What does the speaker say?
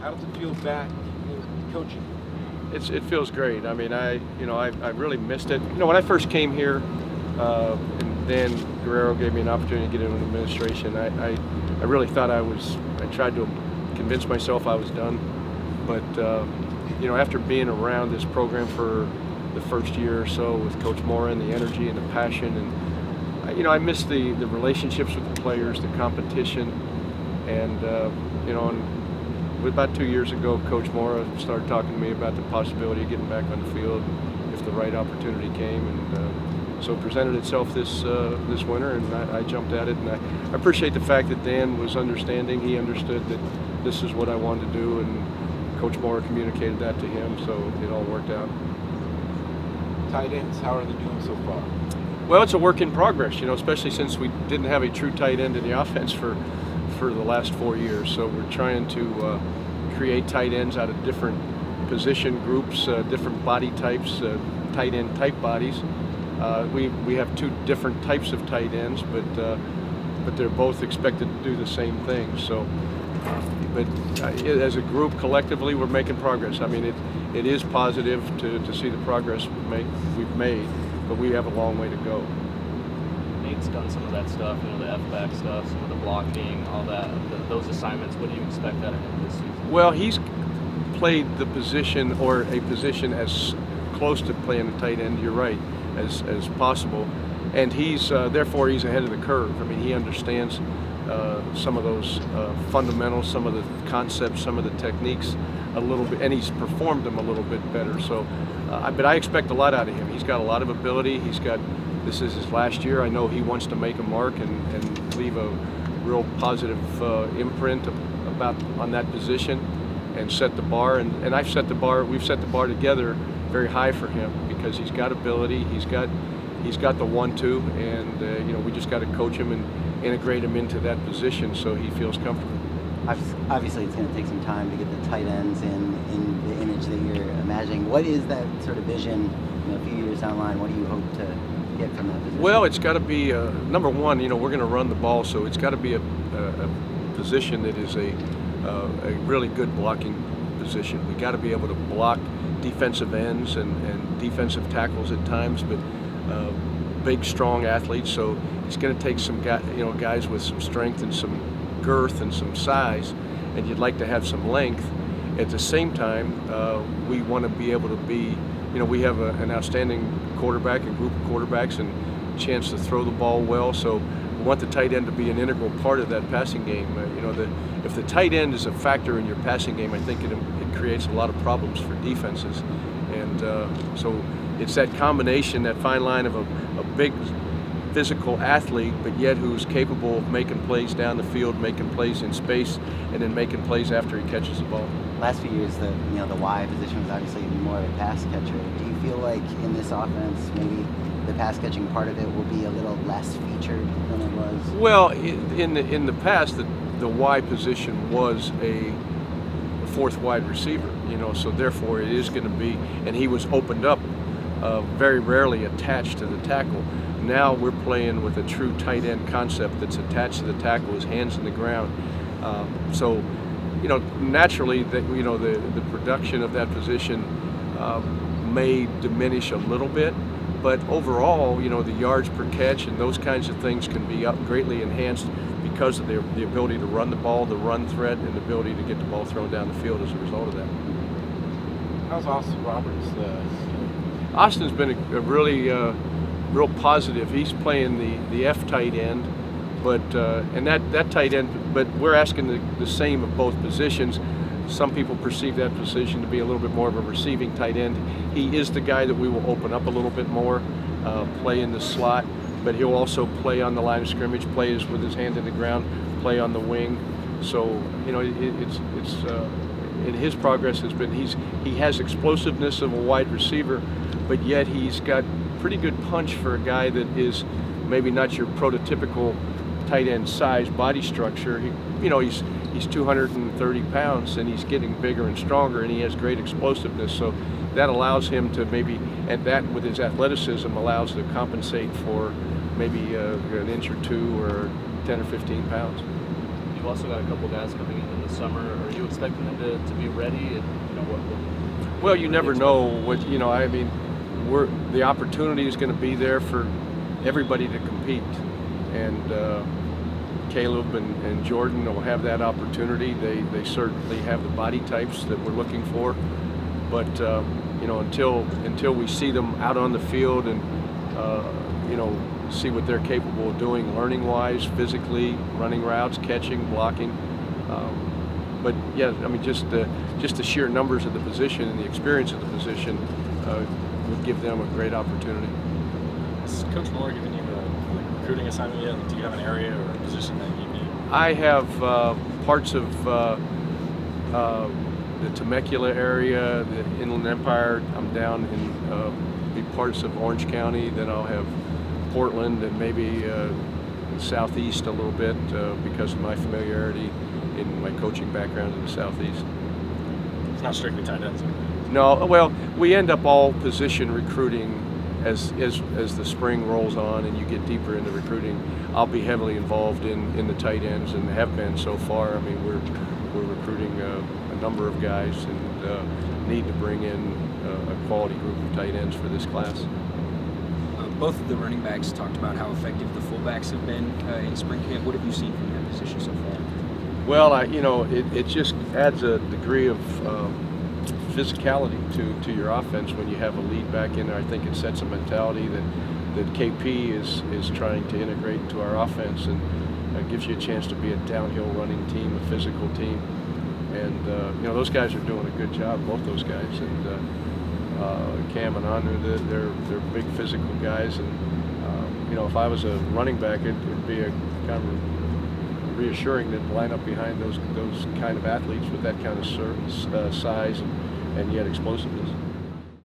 How does it feel back coaching? It feels great. I mean, I really missed it. When I first came here, and then Guerrero gave me an opportunity to get into administration. I really thought I tried to convince myself I was done, but after being around this program for the first year or so with Coach Mora and the energy and the passion, and I miss the relationships with the players, the competition, and about 2 years ago, Coach Mora started talking to me about the possibility of getting back on the field if the right opportunity came, and so it presented itself this winter, and I jumped at it. And I appreciate the fact that Dan was understanding. He understood that this is what I wanted to do, and Coach Mora communicated that to him, so it all worked out. Tight ends, how are they doing so far? Well, it's a work in progress, especially since we didn't have a true tight end in the offense for the last 4 years. So we're trying to create tight ends out of different position groups, different body types, tight end type bodies. We have two different types of tight ends, but they're both expected to do the same thing. So, as a group, collectively, we're making progress. I mean, it is positive to see the progress we've made, but we have a long way to go. Nate's done some of that stuff, the F-back stuff, some of the blocking, all that, those assignments. What do you expect out of him this season? Well, he's played the position, or a position as close to playing a tight end, you're right, as possible. And therefore he's ahead of the curve. I mean, he understands some of those fundamentals, some of the concepts, some of the techniques a little bit, and he's performed them a little bit better. So, but I expect a lot out of him. He's got a lot of ability. This is his last year. I know he wants to make a mark and leave a real positive imprint on that position and set the bar. And we've set the bar together very high for him because he's got ability, he's got the 1-2, and we just got to coach him and integrate him into that position so he feels comfortable. Obviously, it's going to take some time to get the tight ends in the image that you're imagining. What is that sort of vision, a few years down the line? What do you hope to get from that position? Well, it's got to be number one. We're going to run the ball, so it's got to be a position that is a really good blocking position. We got to be able to block defensive ends and defensive tackles at times, but big, strong athletes. So it's going to take some guys with some strength and some girth and some size, and you'd like to have some length. At the same time, we want to be able to be, we have an outstanding quarterback and group of quarterbacks and chance to throw the ball well. So we want the tight end to be an integral part of that passing game. If the tight end is a factor in your passing game, I think it creates a lot of problems for defenses. And so it's that combination, that fine line of a big physical athlete, but yet who's capable of making plays down the field, making plays in space, and then making plays after he catches the ball. Last few years, the Y position was obviously more of a pass catcher. Do you feel like in this offense, maybe the pass catching part of it will be a little less featured than it was? Well, in the past, the Y position was a fourth wide receiver, so therefore it is going to be, and he was opened up, very rarely attached to the tackle. Now we're playing with a true tight end concept that's attached to the tackle, his hands in the ground. So, naturally, the production of that position may diminish a little bit, but overall, the yards per catch and those kinds of things can be greatly enhanced because of the ability to run the ball, the run threat, and the ability to get the ball thrown down the field as a result of that. How's Austin Roberts? Austin's been a really real positive. He's playing the F tight end, but and that tight end. But we're asking the same of both positions. Some people perceive that position to be a little bit more of a receiving tight end. He is the guy that we will open up a little bit more, play in the slot, but he'll also play on the line of scrimmage, play with his hand in the ground, play on the wing. So and his progress has been he has explosiveness of a wide receiver, but yet he's got pretty good punch for a guy that is maybe not your prototypical tight end size body structure. He's 230 pounds and he's getting bigger and stronger, and he has great explosiveness. So that allows him to maybe, and that with his athleticism allows to compensate for maybe an inch or two or 10 or 15 pounds. You you've also got a couple guys coming in the summer. Are you expecting them to be ready? And you know what Well, you never know what, you know, I mean, the opportunity is going to be there for everybody to compete. And Caleb and Jordan will have that opportunity. They certainly have the body types that we're looking for. But, you know, until we see them out on the field and, you know, see what they're capable of doing learning-wise, physically, running routes, catching, blocking. But yeah, I mean, just the sheer numbers of the position and the experience of the position would give them a great opportunity. Has Coach Moore given you a recruiting assignment yet? Like, do you have an area or a position that you need? I have parts of the Temecula area, the Inland Empire. I'm down in be parts of Orange County. Then I'll have Portland and maybe Southeast a little bit because of my familiarity in my coaching background in the Southeast. It's not strictly tight ends. No, well, we end up all position recruiting as the spring rolls on and you get deeper into recruiting. I'll be heavily involved in the tight ends and have been so far. I mean, we're recruiting a number of guys and need to bring in a quality group of tight ends for this class. Both of the running backs talked about how effective the fullbacks have been in spring camp. What have you seen from that position so far? Well, you know, it just adds a degree of physicality to your offense when you have a lead back in there. I think it sets a mentality that KP is trying to integrate into our offense, and gives you a chance to be a downhill running team, a physical team. And you know, those guys are doing a good job, both those guys. And Cam and Anu, they're big physical guys. And you know, if I was a running back, it'd be a kind of reassuring to line up behind those kind of athletes with that kind of size and yet explosiveness.